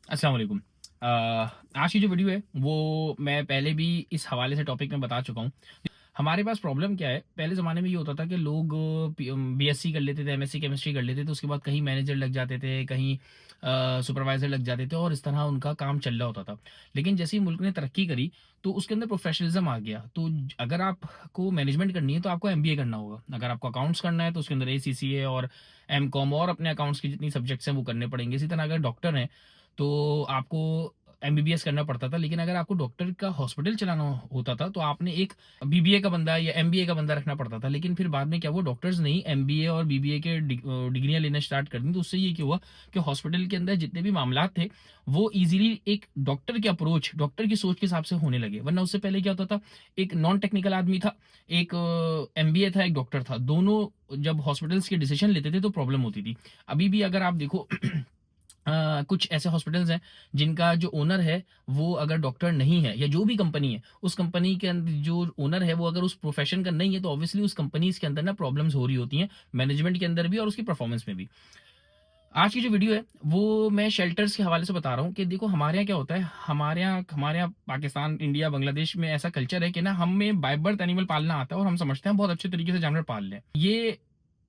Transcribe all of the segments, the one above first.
अस्सलाम वालेकुम। आज की जो वीडियो है वो मैं पहले भी इस हवाले से टॉपिक में बता चुका हूँ। हमारे पास प्रॉब्लम क्या है, पहले ज़माने में ये होता था कि लोग बीएससी कर लेते थे, एमएससी केमिस्ट्री कर लेते थे, उसके बाद कहीं मैनेजर लग जाते थे, कहीं सुपरवाइज़र लग जाते थे और इस तरह उनका काम चल रहा होता था। लेकिन जैसे ही मुल्क ने तरक्की करी, तो उसके अंदर प्रोफेशनलिज़्म आ गया। तो अगर आपको मैनेजमेंट करनी है तो आपको एमबीए करना होगा। अगर आपको अकाउंट्स करना है तो उसके अंदर एसीसीए और एमकॉम और अपने अकाउंट्स की जितनी सब्जेक्ट्स हैं वो करने पड़ेंगे। इसी तरह अगर डॉक्टर हैं तो आपको एमबीबीएस करना पड़ता था, लेकिन अगर आपको डॉक्टर का हॉस्पिटल चलाना होता था तो आपने एक बीबीए का बंदा या एमबीए का बंदा रखना पड़ता था। लेकिन फिर बाद में क्या हुआ, डॉक्टर्स नहीं एमबीए और बीबीए के डिग्रियां लेना स्टार्ट कर दी। तो उससे ये क्या हुआ कि हॉस्पिटल के अंदर जितने भी मामलात थे वो इजीली एक डॉक्टर के अप्रोच, डॉक्टर की सोच के हिसाब से होने लगे। वरना उससे पहले क्या होता था, एक नॉन टेक्निकल आदमी था, एक एमबीए था, एक डॉक्टर था, दोनों जब हॉस्पिटल्स के डिसीजन लेते थे तो प्रॉब्लम होती थी। अभी भी अगर आप देखो कुछ ऐसे हॉस्पिटल्स हैं जिनका जो ओनर है वो अगर डॉक्टर नहीं है, या जो भी कंपनी है उस कंपनी के अंदर जो ओनर है वो अगर उस प्रोफेशन का नहीं है, तो ऑब्वियसली उस कंपनीज के अंदर ना प्रॉब्लम्स हो रही होती हैं, मैनेजमेंट के अंदर भी और उसकी परफॉर्मेंस में भी। आज की जो वीडियो है वो मैं शेल्टर्स के हवाले से बता रहा हूँ कि देखो हमारे यहाँ क्या होता है, हमारे यहाँ पाकिस्तान, इंडिया, बांग्लादेश में ऐसा कल्चर है कि ना हमें बाय बर्थ एनिमल पालना आता है और हम समझते हैं बहुत अच्छे तरीके से जानवर पाल लें। ये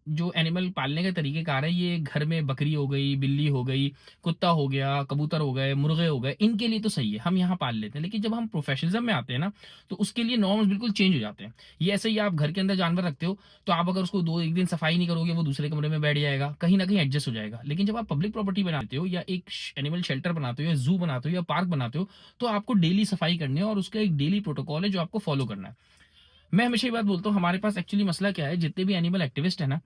जो एनिमल पालने के तरीकेकार है, ये घर में बकरी हो गई, बिल्ली हो गई, कुत्ता हो गया, कबूतर हो गए, मुर्गे हो गए, इनके लिए तो सही है, हम यहाँ पाल लेते हैं। लेकिन जब हम प्रोफेशनलिज्म में आते हैं ना, तो उसके लिए नॉर्म्स बिल्कुल चेंज हो जाते हैं। ये ऐसे ही आप घर के अंदर जानवर रखते हो, तो आप अगर उसको दो एक दिन सफाई नहीं करोगे, वो दूसरे कमरे में बैठ जाएगा, कहीं ना कहीं एडजस्ट हो जाएगा। लेकिन जब आप पब्लिक प्रॉपर्टी बनाते हो या एक एनिमल शेल्टर बनाते हो या जू बनाते हो या पार्क बनाते हो, तो आपको डेली सफाई करनी है और उसका एक डेली प्रोटोकॉल है जो आपको फॉलो करना है। मैं हमेशा ये बात बोलता हूँ, हमारे पास एक्चुअली मसला क्या है, जितने भी एनिमल एक्टिविस्ट है ना,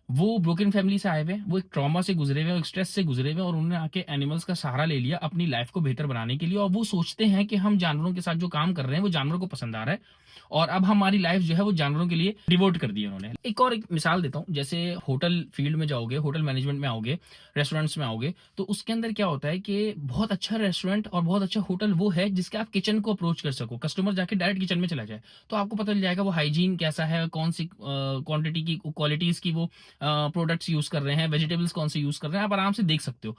वो ब्रोकन फैमिली से आए हुए हैं, वो एक ट्रॉमा से गुजरे हुए हैं, एक स्ट्रेस से गुजरे हुए हैं और उन्होंने आके एनिमल्स का सहारा ले लिया अपनी लाइफ को बेहतर बनाने के लिए। और वो सोचते हैं कि हम जानवरों के साथ जो काम कर रहे हैं वो जानवरों को पसंद आ रहा है और अब हमारी लाइफ जो है वो जानवरों के लिए डिवोट कर दी है उन्होंने। एक मिसाल देता हूँ, जैसे होटल फील्ड में जाओगे, होटल मैनेजमेंट में आओगे, रेस्टोरेंट्स में आओगे, तो उसके अंदर क्या होता है कि बहुत अच्छा रेस्टोरेंट और बहुत अच्छा होटल वो है जिसके आप किचन को अप्रोच कर सको, कस्टमर जाके डायरेक्ट किचन में चला जाए, तो आपको पता चल जाएगा वो हाइजीन कैसा है, कौन सी क्वांटिटी की, क्वालिटीज की वो प्रोडक्ट्स यूज कर रहे हैं, वेजिटेबल्स कौन से यूज कर रहे हैं, आप आराम से देख सकते हो।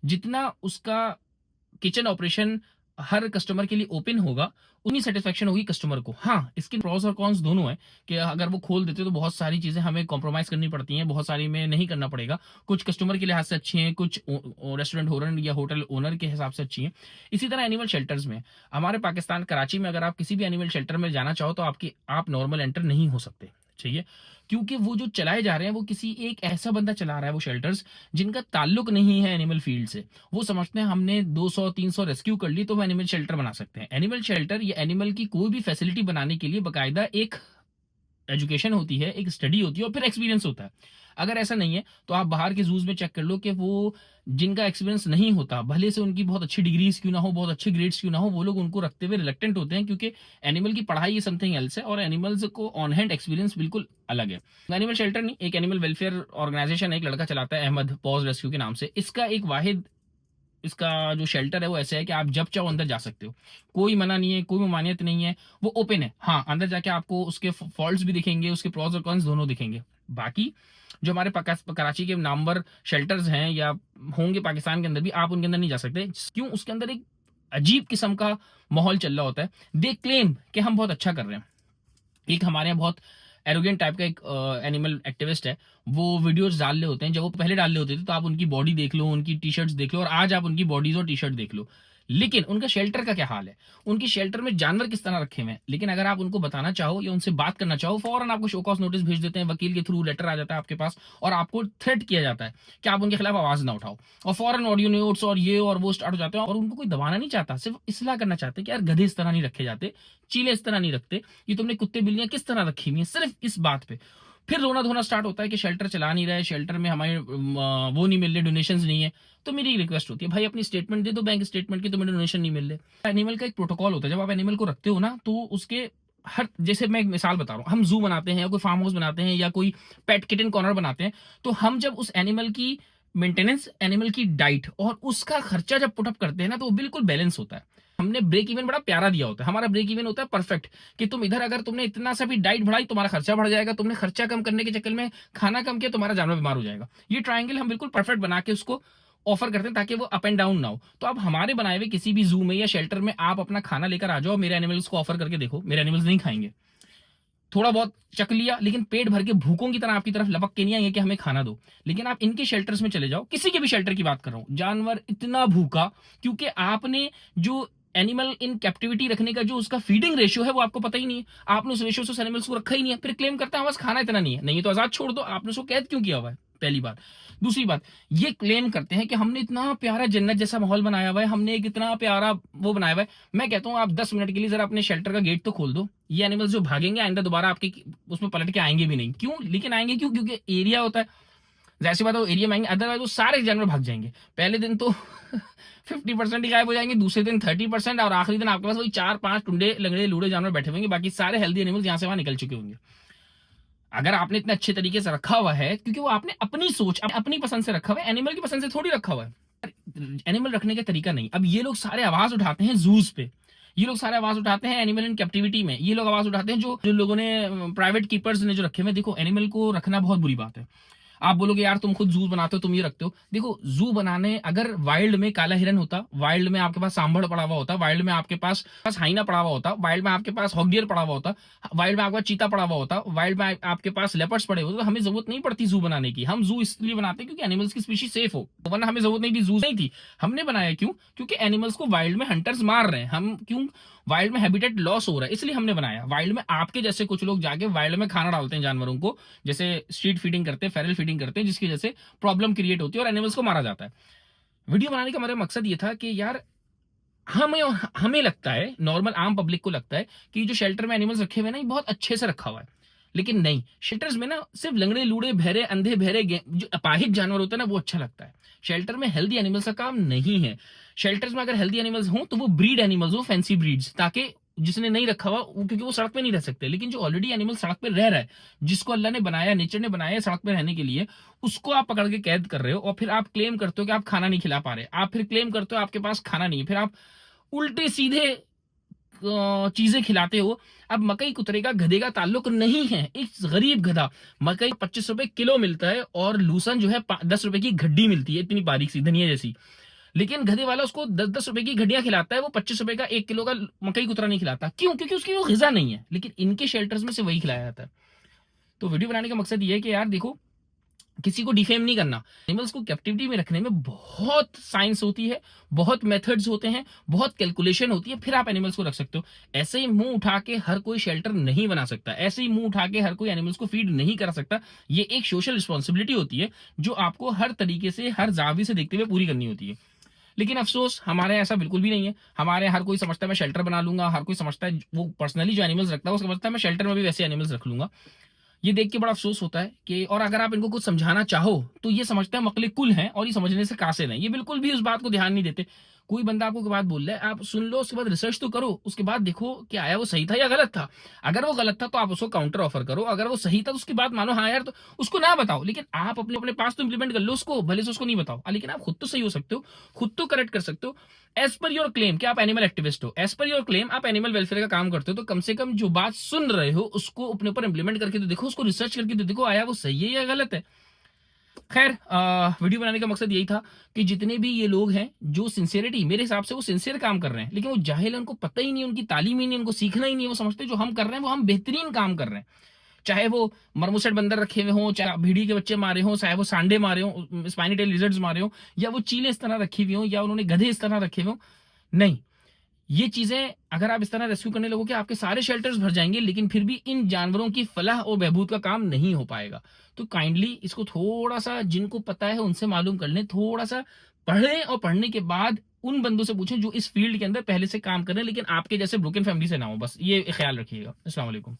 जितना उसका किचन ऑपरेशन हर कस्टमर के लिए ओपन होगा, उतनी सेटिस्फेक्शन होगी कस्टमर को। हाँ, इसके प्रोस और कॉन्स दोनों हैं कि अगर वो खोल देते तो बहुत सारी चीजें हमें कॉम्प्रोमाइज करनी पड़ती हैं, बहुत सारी में नहीं करना पड़ेगा। कुछ कस्टमर के लिहाज से अच्छी हैं, कुछ रेस्टोरेंट ओनर या होटल ओनर के हिसाब से अच्छी हैं। इसी तरह एनिमल शेल्टर्स में, हमारे पाकिस्तान कराची में अगर आप किसी भी एनिमल शेल्टर में जाना चाहो तो आप नॉर्मल एंटर नहीं हो सकते, चाहिए, क्योंकि वो जो चलाए जा रहे हैं वो किसी एक ऐसा बंदा चला रहा है वो शेल्टर्स, जिनका ताल्लुक नहीं है एनिमल फील्ड से। वो समझते हैं हमने 200-300 रेस्क्यू कर ली तो वो एनिमल शेल्टर बना सकते हैं। एनिमल शेल्टर या एनिमल की कोई भी फैसिलिटी बनाने के लिए बाकायदा एक एजुकेशन होती है, एक स्टडी होती है और फिर एक्सपीरियंस होता है। अगर ऐसा नहीं है तो आप बाहर के जूज में चेक कर लो कि वो जिनका एक्सपीरियंस नहीं होता, भले से उनकी बहुत अच्छी डिग्रीज क्यों ना हो, बहुत अच्छे ग्रेड्स क्यों ना हो, वो लोग उनको रखते हुए रिलेक्टेंट होते हैं, क्योंकि एनिमल की पढ़ाई ये समथिंग एल्स है और एनिमल्स को ऑन हैंड एक्सपीरियंस बिल्कुल अलग है। एनिमल शेल्टर नहीं, एक एनिमल वेलफेयर ऑर्गेनाइजेशन है, एक लड़का चलाता है अहमद पॉज रेस्क्यू के नाम से। इसका एक वाहिद, इसका जो शेल्टर है वो ऐसे है कि आप जब चाहो अंदर जा सकते हो, कोई मना नहीं है, कोई ममानियत नहीं है, वो ओपन है। हाँ, अंदर जाके आपको उसके फॉल्ट्स भी दिखेंगे, उसके प्रोज और कॉन्स दोनों दिखेंगे। बाकी जो हमारे कराची के नामवर शेल्टर्स हैं या होंगे पाकिस्तान के अंदर भी, आप उनके अंदर नहीं जा सकते। क्यों? उसके अंदर एक अजीब किस्म का माहौल चल रहा होता है। दे क्लेम कि हम बहुत अच्छा कर रहे हैं। एक हमारे यहाँ बहुत एरोगेंट टाइप का एक एनिमल एक्टिविस्ट है, वो वीडियोस डाल रहे होते हैं। जब वो पहले डाल रहे होते थे तो आप उनकी बॉडी देख लो, उनकी टी शर्ट्स देख लो, और आज आप उनकी बॉडीज और टी शर्ट देख लो। लेकिन उनका शेल्टर का क्या हाल है, उनकी शेल्टर में जानवर किस तरह रखे हुए हैं। लेकिन अगर आप उनको बताना चाहो या उनसे बात करना चाहो, फौरन आपको शो कॉज नोटिस भेज देते हैं, वकील के थ्रू लेटर आ जाता है आपके पास और आपको थ्रेट किया जाता है कि आप उनके खिलाफ आवाज ना उठाओ, और फौरन ऑडियो नोट्स और ये और वो स्टार्ट हो जाते हैं। और उनको कोई दबाना नहीं चाहता, सिर्फ इसलाह करना चाहते हैं कि यार गधे इस तरह नहीं रखे जाते, चीले इस तरह नहीं रखते, ये तुमने कुत्ते बिल्लियां किस तरह रखी हुई हैं, सिर्फ इस बात पे। फिर रोना धोना स्टार्ट होता है कि शेल्टर चला नहीं रहा है, शेल्टर में हमारे वो नहीं मिल रहे, डोनेशंस नहीं है। तो मेरी रिक्वेस्ट होती है, भाई अपनी स्टेटमेंट दे दो, बैंक स्टेटमेंट की, तुम्हें डोनेशन नहीं मिल रहे। एनिमल का एक प्रोटोकॉल होता है, जब आप एनिमल को रखते हो ना तो उसके हर, जैसे मैं एक मिसाल बता रहा हूँ, हम जू बनाते हैं या कोई फार्म हाउस बनाते हैं या कोई पेट किटन कॉर्नर बनाते हैं, तो हम जब उस एनिमल की मेंटेनेंस, एनिमल की डाइट और उसका खर्चा जब पुटअप करते हैं ना, तो वो बिल्कुल बैलेंस होता है। हमने ब्रेक इवन बड़ा प्यारा दिया होता है, हमारा ब्रेक इवन होता है परफेक्ट, कि तुम इधर अगर तुमने इतना सा भी डाइट बढ़ाई तुम्हारा खर्चा बढ़ जाएगा, तुमने खर्चा कम करने के चक्कर में खाना कम किया तुम्हारा जानवर बीमार हो जाएगा। ये ट्रायंगल हम बिल्कुल परफेक्ट बना के उसको ऑफर करते हैं ताकि वो अप एंड डाउन ना हो। तो आप हमारे बनाए हुए किसी भी जू में या शेल्टर में आप अपना खाना लेकर आ जाओ, मेरे एनिमल्स को ऑफर करके देखो, मेरे एनिमल्स नहीं खाएंगे। थोड़ा बहुत चक लिया, लेकिन पेट भर के भूखों की तरह आपकी तरफ लपक के नहीं आएंगे कि हमें खाना दो। लेकिन आप इनके शेल्टर्स में चले जाओ, किसी के भी शेल्टर की बात कर रहा हूं, जानवर इतना भूखा, क्योंकि आपने जो एनिमल इन कैप्टिविटी रखने का जो उसका फीडिंग रेशियो है वो आपको पता ही नहीं है, आपने उस रेशियो से उस एनिमल्स को रखा ही नहीं है, फिर क्लेम करता है बस खाना इतना नहीं है। नहीं है तो आजाद छोड़ दो, आपने उसको कैद क्यों किया हुआ है, पहली बात। दूसरी बात, ये क्लेम करते हैं कि हमने इतना प्यारा जन्नत जैसा माहौल बनाया हुआ है, हमने एक इतना प्यारा वो बनाया हुआ है। मैं कहता हूं आप 10 मिनट के लिए जरा अपने शेल्टर का गेट तो खोल दो, ये एनिमल्स जो भागेंगे आइंदा दोबारा आपके उसमें पलट के आएंगे भी नहीं। क्यों? लेकिन आएंगे क्यों? क्योंकि एरिया होता है, जैसी बात है वो एरिया में आएंगे, अदरवाइज वो सारे जानवर भाग जाएंगे। पहले दिन तो 50% ही गायब हो जाएंगे, दूसरे दिन 30%, और आखिरी दिन आपके पास वही 4-5 टुंडे लंगड़े लूड़े जानवर बैठे होंगे, बाकी सारे हेल्दी एनिमल्स यहां से वहां निकल चुके होंगे। अगर आपने इतने अच्छे तरीके से रखा हुआ है, क्योंकि वो आपने अपनी सोच अपनी पसंद से रखा हुआ है, एनिमल की पसंद से थोड़ी रखा हुआ है। एनिमल रखने का तरीका नहीं। अब ये लोग सारे आवाज उठाते हैं जूस पे, ये लोग सारे आवाज उठाते हैं एनिमल इन कैप्टिविटी में, ये लोग आवाज उठाते हैं जो लोगों ने प्राइवेट कीपर्स ने जो रखे हुए। देखो, एनिमल को रखना बहुत बुरी बात है। आप बोलोगे यार तुम खुद जू बनाते हो, तुम ये रखते हो। देखो, जू बनाने, अगर वाइल्ड में काला हिरन होता, वाइल्ड में आपके पास सांभर पड़ा हुआ होता, वाइल्ड में आपके पास हाइना पड़ा हुआ होता, वाइल्ड में आपके पास हॉगडियर पड़ा हुआ होता, वाइल्ड में आपके पास चीता पड़ा हुआ होता, वाइल्ड में आपके पास लेपर्ड्स पड़े होते, तो हमें जरूरत नहीं पड़ती जू बनाने की। हम जू इसलिए बनाते हैं क्योंकि एनिमल्स की स्पीशीज सेफ हो, वरना हमें जरूरत नहीं थी, जू नहीं थी। हमने बनाया क्यों? क्योंकि एनिमल्स को वाइल्ड में हंटर्स मार रहे हैं। हम क्यों? वाइल्ड में हैबिटेट लॉस हो रहा है, इसलिए हमने बनाया। वाइल्ड में आपके जैसे कुछ लोग जाके वाइल्ड में खाना डालते हैं जानवरों को, जैसे स्ट्रीट फीडिंग करते हैं, फेरल फीडिंग करते हैं, जिसकी वजह से प्रॉब्लम क्रिएट होती है और एनिमल्स को मारा जाता है। वीडियो बनाने का मेरा मकसद ये था कि यार हमें हमें लगता है, नॉर्मल आम पब्लिक को लगता है कि जो शेल्टर में एनिमल्स रखे हुए ना, ये बहुत अच्छे से रखा हुआ है। लेकिन नहीं, शेल्टर्स में ना सिर्फ लंगड़े लूड़े बहरे अंधे बहरे जो अपाहिज जानवर होते हैं ना, वो अच्छा लगता है। शेल्टर में हेल्दी एनिमल्स का काम नहीं है। शेल्टर्स में अगर हेल्दी एनिमल्स हों तो वो ब्रीड एनिमल्स हो, फैंसी ब्रीड्स, ताकि जिसने नहीं रखा हुआ क्योंकि वो सड़क पे नहीं रह सकते। लेकिन जो ऑलरेडी एनिमल सड़क पे रह रहा है, जिसको अल्लाह ने बनाया, नेचर ने बनाया सड़क पे रहने के लिए, उसको आप पकड़ के कैद कर रहे हो, और फिर आप क्लेम करते हो कि आप खाना नहीं खिला पा रहे, आप फिर क्लेम करते हो आपके पास खाना नहीं है, फिर आप उल्टे सीधे चीजें खिलाते हो। अब मकई कुतरे का गधे का ताल्लुक नहीं है। एक गरीब गधा, मकई 25 रुपए किलो मिलता है, और लूसन जो है 10 रुपए की गड्डी मिलती है, इतनी बारीक सी धनिया जैसी। लेकिन गधे वाला उसको 10-10 रुपए की घड़ियां खिलाता है, वो 25 रुपए का 1 किलो का मकई कुतरा नहीं खिलाता। क्यों? क्योंकि उसकी वो ग़िज़ा नहीं है। लेकिन इनके शेल्टर्स में से वही खिलाया जाता है। तो वीडियो बनाने का मकसद ये है कि यार देखो, किसी को डिफेम नहीं करना। एनिमल्स को कैप्टिविटी में रखने में बहुत साइंस होती है, बहुत मेथड्स होते हैं, बहुत कैलकुलेशन होती है, फिर आप एनिमल्स को रख सकते हो। ऐसे ही मुंह उठा के हर कोई शेल्टर नहीं बना सकता, ऐसे ही मुंह उठा के हर कोई एनिमल्स को फीड नहीं कर सकता। ये एक सोशल रिस्पॉन्सिबिलिटी होती है जो आपको हर तरीके से, हर जावी से देखते हुए पूरी करनी होती है। लेकिन अफसोस, हमारे ऐसा बिल्कुल भी नहीं है। हमारे हर कोई समझता है मैं शेल्टर बना लूंगा, हर कोई समझता है, वो पर्सनली जो एनिमल्स रखता है वो समझता है मैं शेल्टर में भी वैसे एनिमल्स रख लूंगा। ये देख के बड़ा अफसोस होता है कि, और अगर आप इनको कुछ समझाना चाहो तो ये समझते हैं मकले कुल हैं और ये समझने से कासिर हैं। ये बिल्कुल भी उस बात को ध्यान नहीं देते। कोई बंदा आपको कोई बात बोल रहा है, आप सुन लो, उसके बाद रिसर्च तो करो, उसके बाद देखो कि आया वो सही था या गलत था। अगर वो गलत था तो आप उसको काउंटर ऑफर करो, अगर वो सही था तो उसकी बात मानो, हाँ यार, तो उसको ना बताओ, लेकिन आप अपने अपने पास तो इंप्लीमेंट कर लो उसको, भले से उसको नहीं बताओ। लेकिन आप खुद तो सही हो सकते हो, खुद तो करेक्ट कर सकते हो। एज पर योर क्लेम कि आप एनिमल एक्टिविस्ट हो, एज पर योर क्लेम आप एनिमल वेलफेयर का काम करते हो, तो कम से कम जो बात सुन रहे हो उसको अपने ऊपर इंप्लीमेंट करके तो देखो, उसको रिसर्च करके तो देखो, आया वो सही है या गलत है। खैर, वीडियो बनाने का मकसद यही था कि जितने भी ये लोग हैं जो सिंसियरिटी, मेरे हिसाब से वो सिंसियर काम कर रहे हैं, लेकिन वो जाहिल है, उनको पता ही नहीं, उनकी तालीम ही नहीं, उनको सीखना ही नहीं। वो समझते जो हम कर रहे हैं वो हम बेहतरीन काम कर रहे हैं। चाहे वो मरमुसट बंदर रखे हुए हों, चाहे भेड़ी के बच्चे मारे हों, चाहे वो सांडे मारे हों, स्पाइनी टेल लिजर्ड्स मारे हों, या वो चीलें इस तरह रखी हुई हों, या उन्होंने गधे इस तरह रखे हुए हों, नहीं, ये चीजें अगर आप इस तरह रेस्क्यू करने लगोगे आपके सारे शेल्टर्स भर जाएंगे, लेकिन फिर भी इन जानवरों की फलाह और बहबूद का काम नहीं हो पाएगा। तो काइंडली इसको थोड़ा सा, जिनको पता है उनसे मालूम कर लें, थोड़ा सा पढ़ें, और पढ़ने के बाद उन बंदों से पूछें जो इस फील्ड के अंदर पहले से काम कर रहे हैं, लेकिन आपके जैसे ब्रोकन फैमिली से ना हो। बस ये ख्याल रखिएगा। अस्सलाम वालेकुम।